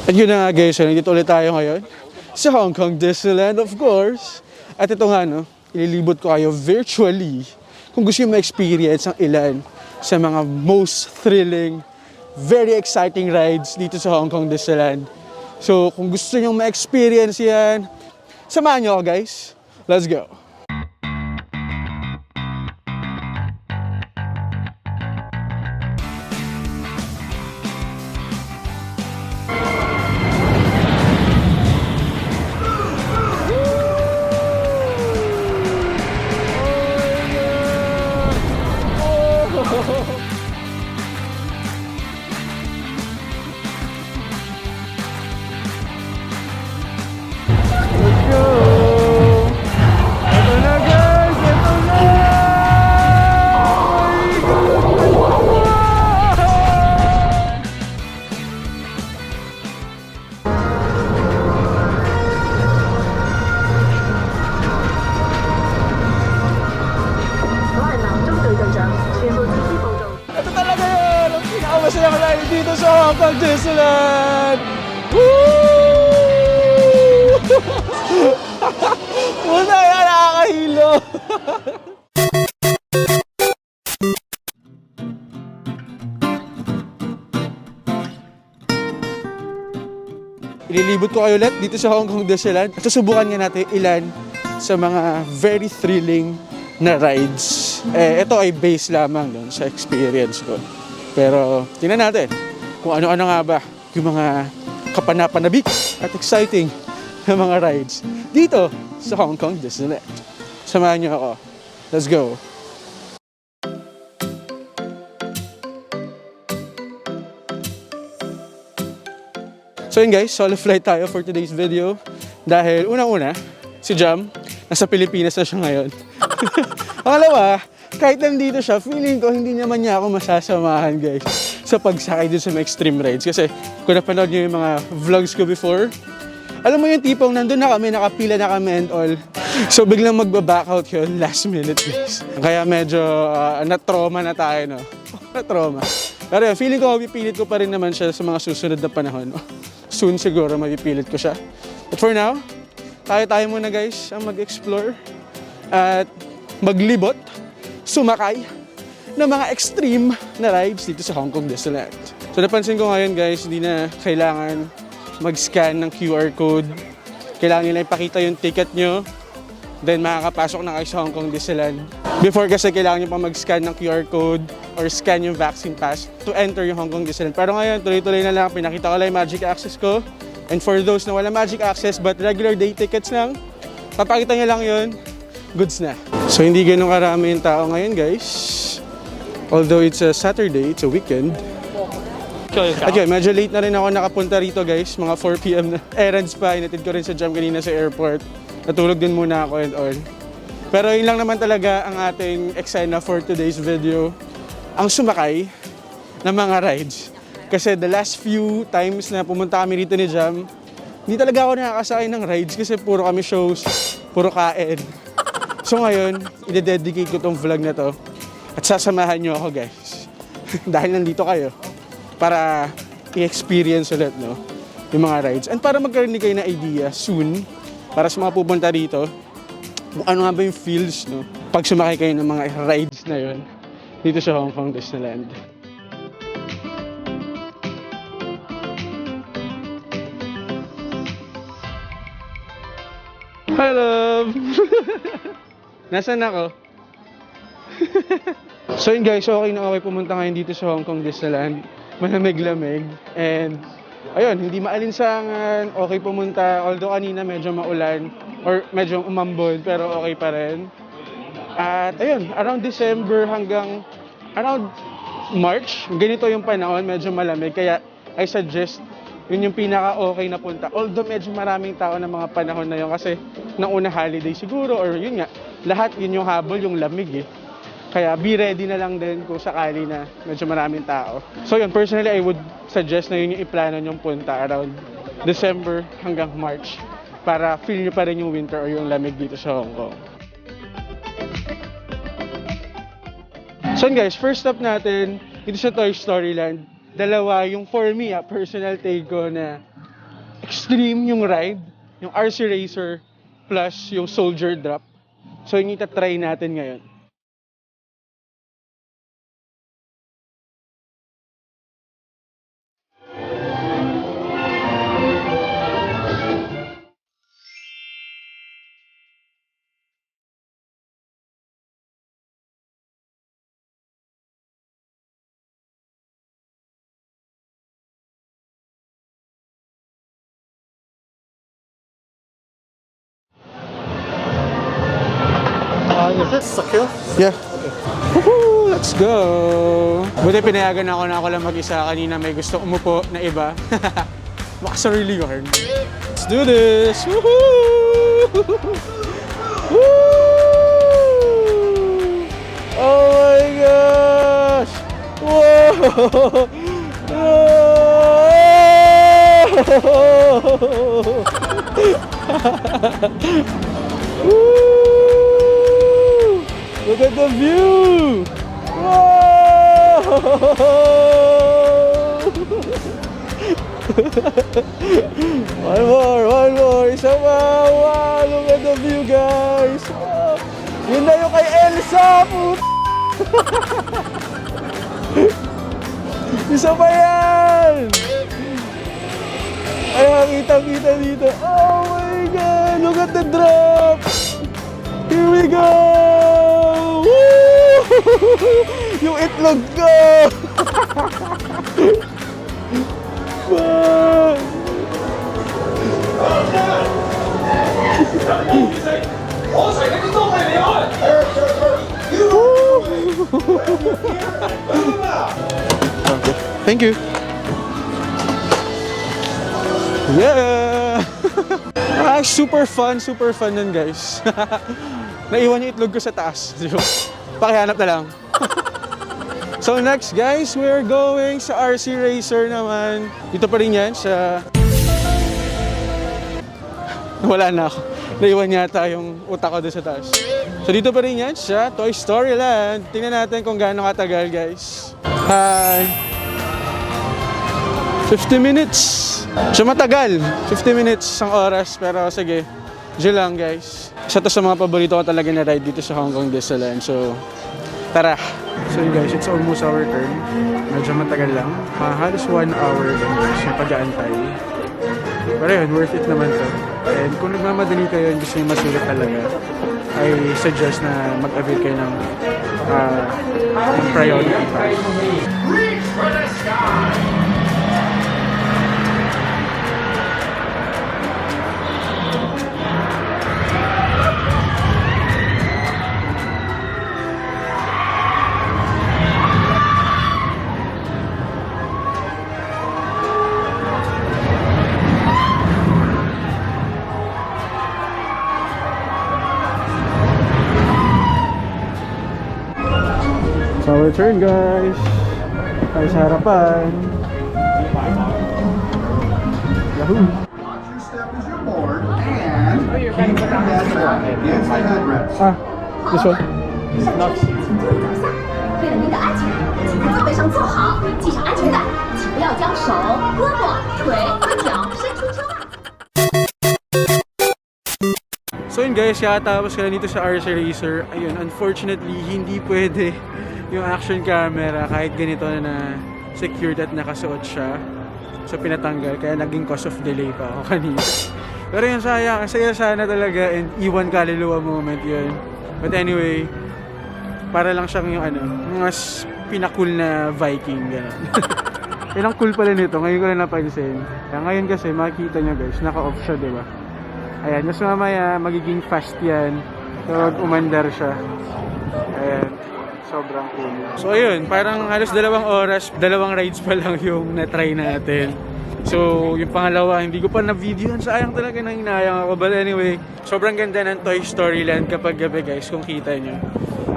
At yun na nga guys, nandito ulit tayo ngayon sa Hong Kong Disneyland, of course. At ito nga, no, ililibot ko kayo virtually kung gusto nyo ma-experience ang ilan sa mga most thrilling, very exciting rides dito sa Hong Kong Disneyland. So kung gusto nyo ma-experience yan, samahan nyo ako guys. Let's go! Ito talaga yun! Ang pinakamasayang ride dito sa Hong Kong Disneyland! Woo! Muna yan, nakakahilo! Ililibot ko kayo ulit dito sa Hong Kong Disneyland at susubukan nga natin ilan sa mga very thrilling na rides. Ito ay base lamang doon sa experience ko. Pero tingnan natin kung ano-ano nga ba yung mga kapanapanabik at exciting na mga rides dito sa Hong Kong Disneyland. Samahan niyo ako. Let's go! So yun guys, solo flight tayo for today's video. Dahil unang-una, si Jam, nasa Pilipinas na siya ngayon. Pangalawa, kahit nandito siya, feeling ko hindi naman niya ako masasamahan guys sa pagsakay dun sa mga extreme rides. Kasi kung napanood niyo yung mga vlogs ko before, alam mo yung tipong nandun na kami, nakapila na kami and all. So biglang magbaback out yun, last minute guys. Kaya medyo na-trauma na tayo, no? Na-trauma. Pero yun, feeling ko mapipilit ko pa rin naman siya sa mga susunod na panahon. Soon siguro mapipilit ko siya. But for now, tayo muna guys ang mag-explore at maglibot, sumakay ng mga extreme na rides dito sa Hong Kong Disneyland. So napansin ko ngayon guys, hindi na kailangan mag-scan ng QR code. Kailangan nila ipakita yung ticket nyo. Then makakapasok na kayo sa Hong Kong Disneyland. Before kasi kailangan nyo pa mag-scan ng QR code or scan yung vaccine pass to enter yung Hong Kong Disneyland. Pero ngayon, tuloy-tuloy na lang. Pinakita ko lang yung Magic Access ko. And for those na wala Magic Access but regular day tickets lang, papakita nyo lang yun, goods na. So hindi ganun karami yung tao ngayon guys. Although it's a Saturday, it's a weekend. At yun, medyo late na rin ako nakapunta rito guys. Mga 4 PM na errands pa. Inatid ko rin sa Jam kanina sa airport. Natulog din muna ako and all. Pero yun lang naman talaga ang ating eksena for today's video. Ang sumakay ng mga rides. Kasi the last few times na pumunta kami rito ni Jam, hindi talaga ako nakakasakay ng rides kasi puro kami shows, puro kain. So ngayon, i-dedicate ko tong vlog na to at sasamahan nyo ako guys. Dahil nandito kayo para i-experience ulit, no, yung mga rides. And para magkaroon kayo na idea soon, para sa mga pupunta dito, kung ano nga ba yung feels, no, pag sumakay kayo ng mga rides na yun dito sa Hong Kong Disneyland. Hi, love! Nasaan ako? So yun guys, okay na okay pumunta ngayon dito sa Hong Kong Disneyland. Malamig-lamig. And ayun, hindi maalinsangan, okay pumunta. Although kanina medyo maulan or medyo umambon, pero okay pa rin. At ayun, around December hanggang around March, ganito yung panahon, medyo malamig. Kaya I suggest, yun yung pinaka-okay na punta. Although medyo maraming tao ng mga panahon na yun kasi nang una holiday siguro or yun nga, lahat yun yung habol, yung lamig eh. Kaya be ready na lang din kung sakali na medyo maraming tao. So yun, personally I would suggest na yun yung iplano nyong punta around December hanggang March para feel nyo pa rin yung winter or yung lamig dito sa Hong Kong. So yun guys, first stop natin dito sa Toy Story Land. Dalawa yung for me, personal take ko na extreme yung ride, yung RC Racer plus yung Soldier Drop. So yung itatry natin ngayon. Is it secure? Yeah. Woohoo! Let's go! Buti pinayagan ako na ako lang mag-isa. Kanina may gusto umupo na iba. Makasarili yarn. Let's do this! Woohoo! Woo! Oh my gosh! Whoa! Woo! Look at the view! Whoa! One more! Isa pa! Wow! Look at the view, guys! Wow. Yun na yung kay Elsa! Isa pa yan! Ay, makita dito. Oh my God! Look at the drop! Here we go! Woo! Yung itlog ko! Wow! Okay. Thank you. Yeah! Super fun nun, guys. Naiwan yung itlog ko sa taas. Pakihanap na lang. So next, guys, we're going sa RC Racer naman. Dito pa rin yan sa... Wala na ako. Naiwan yata yung utak ko doon sa taas. So dito pa rin yan sa Toy Story Land. Tingnan natin kung gaano katagal, guys. Hi! 50 minutes. So matagal. 50 minutes, isang oras. Pero sige, dyan lang, guys. Isa to sa mga paborito ko talaga na ride dito sa Hong Kong Disneyland. So, tara. So yun, guys, it's almost our turn. Medyo matagal lang. Halos 1 hour lang, guys, yung pag-aantay. Pero yun, worth it naman to. And kung nagmamadali kayo, gusto nyo masulit talaga, I suggest na mag-avail kayo ng priority pass. Reach for the sky! It's our turn, guys. Tayo sa harapan. Yahoo! Watch your step as you're bored, and keep your head against the headrest. Ah, this one. 为了您的安全，请在座位上坐好，系上安全带，请不要将手、胳膊、腿和脚伸出车外。 So yun, guys, katapos ka na dito sa RC Racer. Ayun, unfortunately, hindi pwede yung action camera kahit ganito na secured at nakasuot siya. So pinatanggal, kaya naging cause of delay pa ako kanina. Pero yun, sayang, ang saya sana talaga and iwan kaluluwa moment yun. But anyway, para lang siyang yung mas pinakul na Viking, gano'n. Yun ang cool pala nito, ngayon ko lang napansin. Kaya ngayon kasi makikita nyo, guys, naka-off siya, diba? Ayan, mas mamaya magiging fast yan. So, umandar siya. Ayan, sobrang cool. So, ayun, parang halos 2 oras, 2 rides pa lang yung na-try natin. So, yung pangalawa, hindi ko pa na-videoan. Sayang talaga na hinayang ako. But anyway, sobrang ganda ng Toy Story Land kapag gabi, guys, kung kita nyo.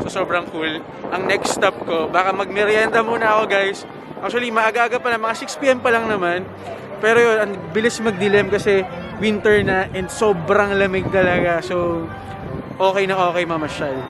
So, sobrang cool. Ang next stop ko, baka magmerienda muna ako, guys. Actually, maaga-aga pa na, mga 6 PM pa lang naman. Pero yun, ang bilis mag-dilim kasi winter na and sobrang lamig talaga. So, okay na okay mamasyal.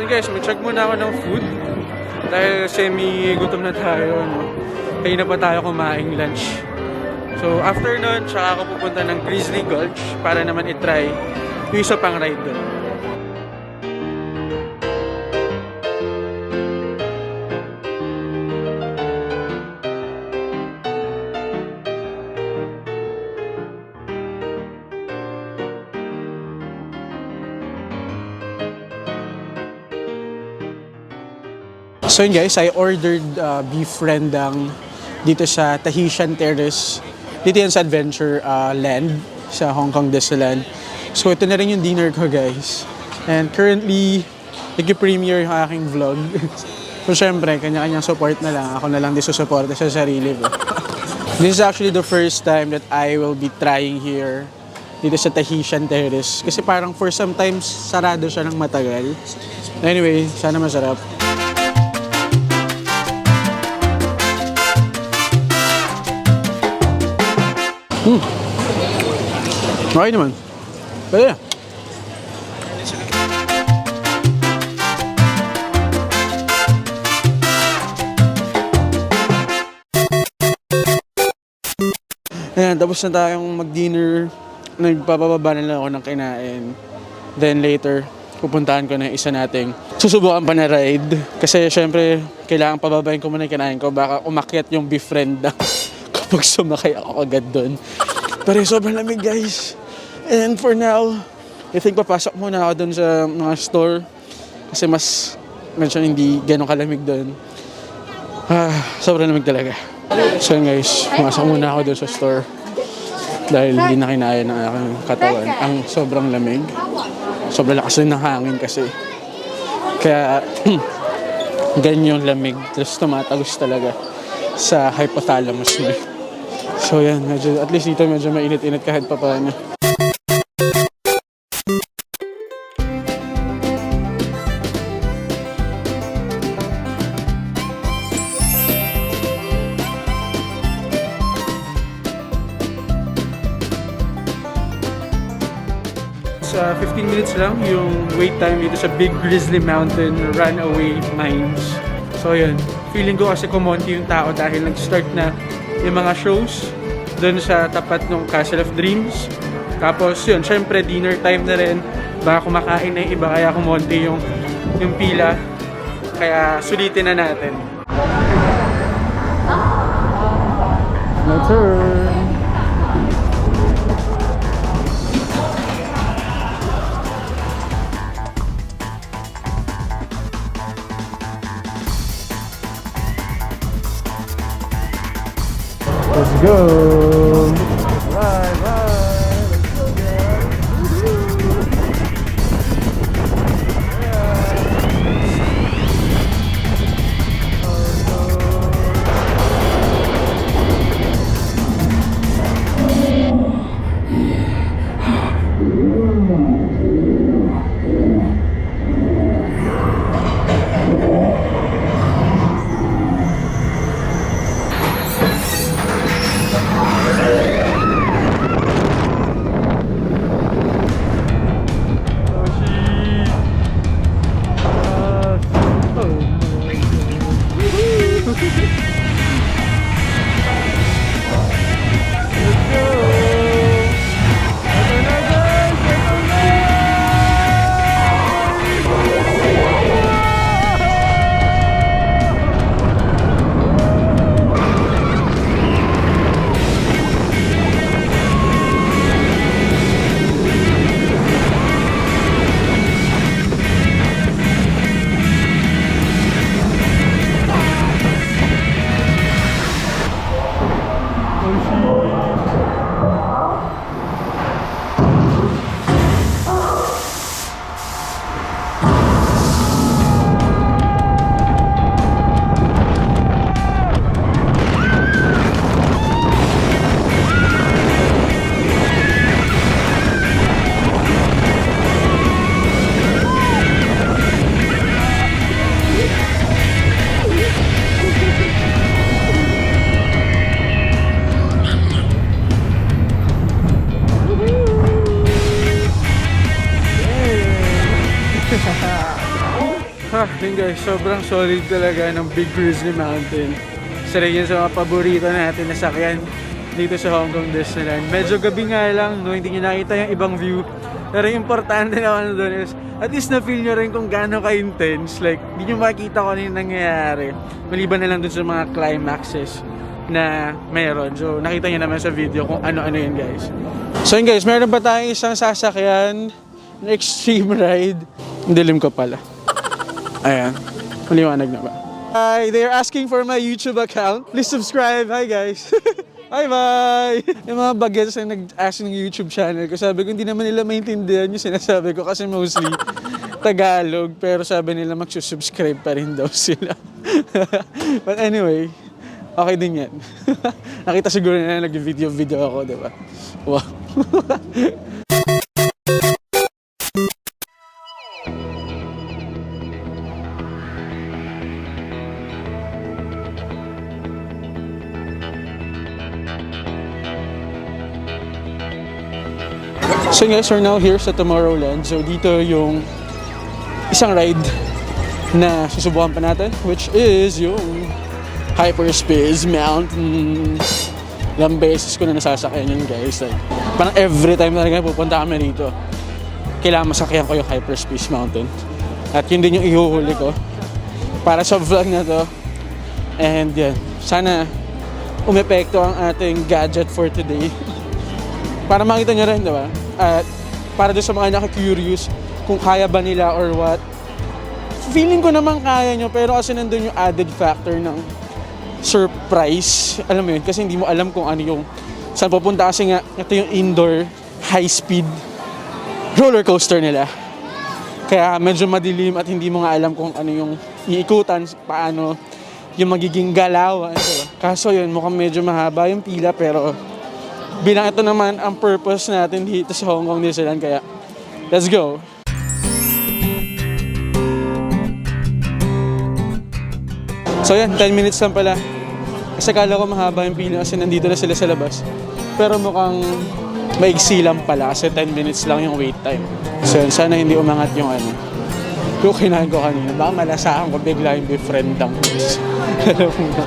So guys, mag-check muna ako ng food. Dahil semi-gutom na tayo, no? Kaya na pa tayo kumaing lunch. So after nun, tsaka ako pupunta ng Grizzly Gulch para naman itry yung isa pang ride doon. So yun guys, I ordered beef rendang dito sa Tahitian Terrace. Dito yan sa Adventure Land sa Hong Kong Disneyland. So ito na rin yung dinner ko guys. And currently, nag-premiere yung aking vlog. So syempre, kanya-kanyang support na lang. Ako na lang di susuporta sa sarili ko. This is actually the first time that I will be trying here dito sa Tahitian Terrace. Kasi parang for sometimes sarado siya ng matagal. Anyway, sana masarap. Okay naman. Pwede na. Ayan, tapos na tayong mag-dinner. Nagpapababa na lang ako ng kinain. Then later, pupuntahan ko na yung isa nating susubukan pa na ride. Kasi syempre, kailangan pababayin ko muna yung kinain ko. Baka umakyat yung beef friend kapag sumakay ako agad doon. Pero sobrang lamig guys. And for now, I think papasok muna ako doon sa mga store. Kasi mas medyo hindi ganun kalamig doon. Sobrang lamig talaga. So yun guys, pumasok muna ako doon sa store. Dahil hindi na kinaya ng aking katawan. Ang sobrang lamig. Sobrang lakas din ng hangin kasi. Kaya ganyan yung lamig. Tapos tumatagos talaga sa hypothalamus mo. So yan, medyo, at least dito medyo mainit-init kahit pa paano. Sa 15 minutes lang yung wait time dito sa Big Grizzly Mountain Runaway Mines. So yun, feeling ko kasi kumonti yung tao dahil nag-start na yung mga shows doon sa tapat ng Castle of Dreams. Tapos yun, syempre dinner time na rin. Baka kumakain na yung iba kaya kumonti yung pila. Kaya sulitin na natin. My turn! Let's go! Right, right! Let's go, guys! guys, sobrang solid talaga ng Big Grizzly Mountain. Isa rin yun sa mga paborito natin na sakyan dito sa Hong Kong Disneyland. Medyo gabi nga lang, no? Hindi nyo nakita yung ibang view. Pero importante naman doon is, at least na-feel nyo rin kung gaano ka-intense. Like, hindi nyo makikita kung ano yung nangyayari. Maliban na lang doon sa mga climaxes na meron. So, nakita nyo naman sa video kung ano-ano yun, guys. So yun guys, meron ba tayong isang sasakyan na extreme ride? Ang dilim ko pala. Ayan, maliwanag na ba? Hi, they're asking for my YouTube account. Please subscribe. Hi guys. Bye-bye! Yung mga bagets na nag-ask ng YouTube channel ko, sabi ko hindi naman nila maintindihan yung sinasabi ko kasi mostly Tagalog. Pero sabi nila magsusubscribe pa rin daw sila. But anyway, okay din yan. Nakita siguro na nag-video ako, diba? Wow. So guys, we're now here sa Tomorrowland. So dito yung isang ride na susubukan pa natin, which is yung Hyperspace Mountain. Ilang beses ko na nasasakyan yun guys. Like, parang every time talaga pupunta kami rito, kailangan masakyan ko yung Hyperspace Mountain. At yun din yung ihuhuli ko para sa vlog na to. And yan, sana umepekto ang ating gadget for today. Para makita nyo rin, diba? At para doon sa mga naka-curious kung kaya ba nila or what. Feeling ko naman kaya nyo, pero kasi nandun yung added factor ng surprise. Alam mo yun, kasi hindi mo alam kung ano yung saan pupunta, kasi nga ito yung indoor high-speed roller coaster nila. Kaya medyo madilim at hindi mo nga alam kung ano yung iikutan, paano yung magiging galawan. Diba? Kaso yun, mukhang medyo mahaba yung pila, pero bilang ito naman ang purpose natin dito sa Hong Kong Disneyland, kaya let's go! So yan, 10 minutes lang pala. Kasi akala ko mahaba yung pila kasi nandito na sila sa labas. Pero mukhang maigsi lang pala kasi 10 minutes lang yung wait time. So yan, sana hindi umangat yung ano. Yung kinain ko kanina. Baka malasahan ko bigla yung befriend lang. Alam mo na.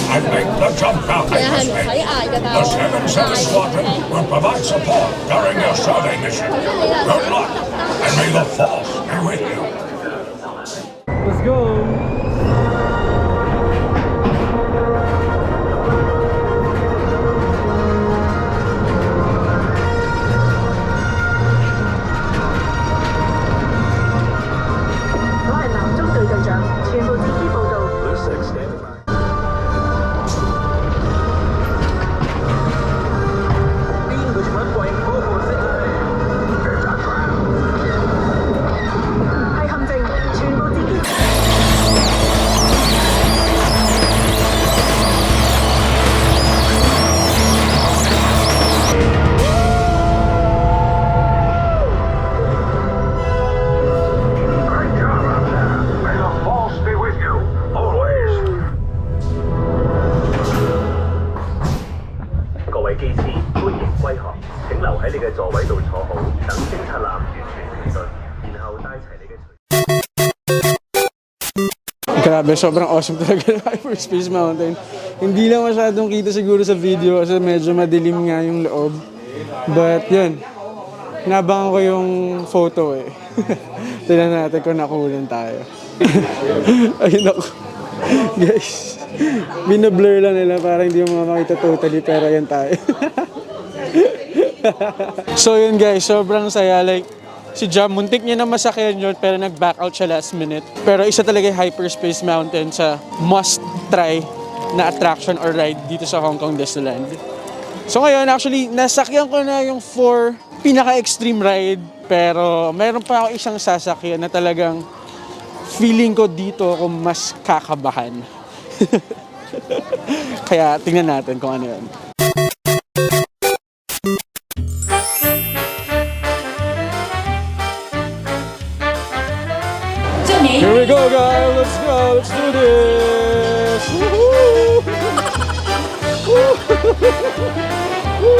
And make the jump out. The 7-7 Squadron will provide support during your survey mission. Good luck, and may the Force be with you. Let's go! Great job out there. May the Force be with you, always. 各位機師，歡迎歸航。請留喺你嘅座位度坐好，等偵察艦完全停頓，然後帶齊你嘅隨。 Grabe, sobrang awesome talaga ng Hyperspace Mountain. Hindi lang masyadong kita siguro sa video kasi medyo madilim nga yung loob. But yun, nabangan ko yung photo eh. Tignan natin kung nakulan tayo. Ayun ako. Guys, binablur lang nila para hindi mo makita totally, pero yan tayo. So yun guys, sobrang saya. Like, si Jam, muntik niya na masakyan yun, pero nag-back out siya last minute. Pero isa talaga yung Hyperspace Mountain sa must-try na attraction or ride dito sa Hong Kong Disneyland. So ngayon, actually, nasakyan ko na yung 4 pinaka-extreme ride. Pero meron pa ako isang sasakyan na talagang feeling ko dito ako mas kakabahan. Kaya tingnan natin kung ano yun. Here we go guys, let's go, let's do this! Woohoo! Woo!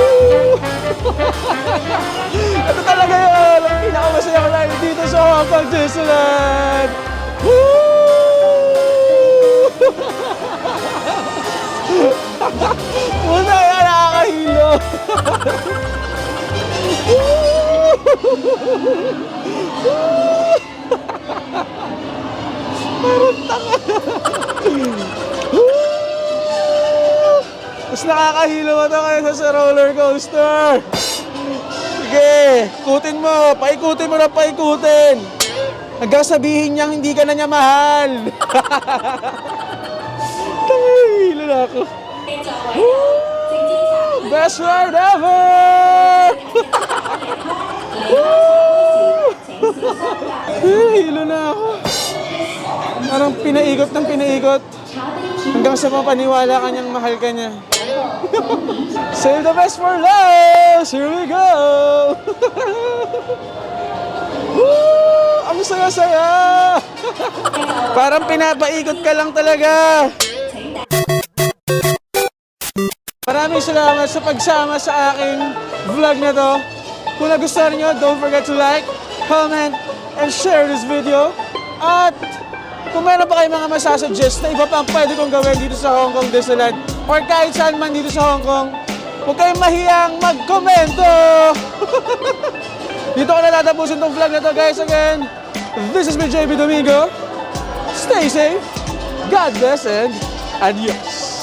Ito talaga yun! Ang pinakamasaya ko dahil dito sa Hong Kong Disneyland! Muna yan, nakakahilo! Mas nakakahilo mo ito kaysa sa roller coaster! Sige, ikutin mo! Paikutin mo na paikutin! Hanggang sabihin niyang hindi ka na niya mahal! Hilo na ako! Woo! Best ride ever! Hilo na ako! Parang pinaikot ng pinaikot. Hanggang sa mapaniwala ka niyang mahal ka niya. Save the best for last! Here we go! Woo! Ang saya-saya! Parang pinapaikot ka lang talaga. Maraming salamat sa pagsama sa aking vlog na to. Kung nagustuhan niyo, don't forget to like, comment, and share this video. At kung meron pa kayong mga masasuggest na iba pang pwede kong gawin dito sa Hong Kong Disneyland or kahit saan man dito sa Hong Kong, huwag kayong mahiyang mag-komento! Dito ko na tatapusin tong vlog na to, guys. Again, this is me, JB Domingo. Stay safe, God bless, and adios!